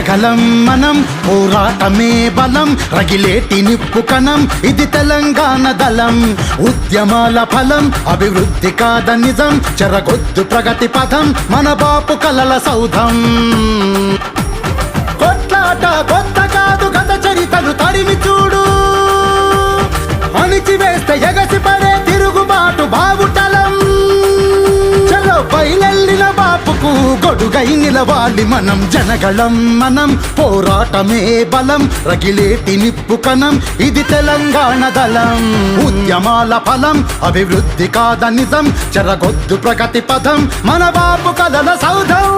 జనగలం మనం పోరాటమే బలం రగిలేటి నిప్పు కణం ఇది తెలంగాణ దళం ఉద్యమాల ఫలం అభివృద్ధి కాద నిజం చెరగొద్దు ప్రగతి పథం మన బాపు కలల సౌధం కొట్లాట కొత్త కాదు గత చరితలు తడిమి చూడు అణిచివేస్తే ఎగసి పడే తిరుగుబాటు బావుటలం చలో పైనెల్లిన బాపుకు గొడుగై నిలవాలి మనం జనగళం మనం పోరాటమే బలం రగిలేటి నిప్పు కణం ఇది తెలంగాణ దళం ఉద్యమాల ఫలం అభివృద్ధి కాద నిజం చెరగొద్దు ప్రగతి పథం మన బాపు కలల సౌధం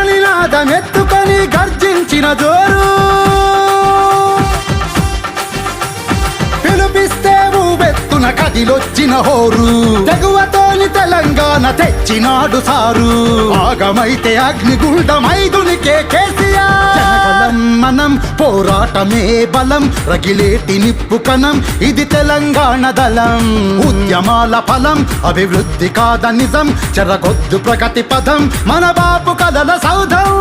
రణనినాదమెత్తుకొని గర్జించిన జోరు పిలుపిస్తే ఊబెత్తున కదిలొచ్చిన హోరు తెగువతోని తెలంగాణ తెచ్చినాడు సారు ఆగమైతే అగ్నిగుండమైదునికే కేసీఆర్ జనగలం మనం పోరాటమే బలం రగిలేటి నిప్పు కణం ఇది తెలంగాణ దళం ఉద్యమాల ఫలం అభివృద్ధి కాద నిజం చెరగొద్దు ప్రగతి పథం మన బాపు కలల సౌధం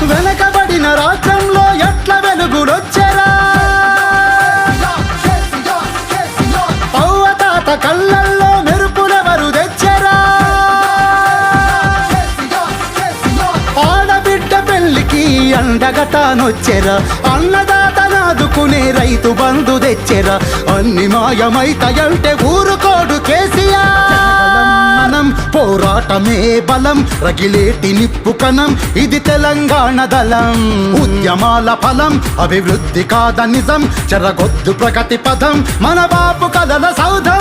వెనకబడిన రాష్ట్రంలో ఎట్ల వెలుగులొచ్చెరా పౌవతాత కళ్ళల్లో మెరుపులెవరు తెచ్చెరా ఆడబిడ్డ పెళ్లికి అండగటానొచ్చెరా అన్నదాత నాదుకునే రైతు బంధు తెచ్చెరా అన్ని మాయమైతయంటే ఊరుకోడు కేసీఆర్ మనం పోరాటమే బలం రగిలేటి నిప్పు కణం ఇది తెలంగాణ దళం ఉద్యమాల ఫలం అభివృద్ధి కాద నిజం చెరగొద్దు ప్రగతి పథం మన బాపు కలల సౌధం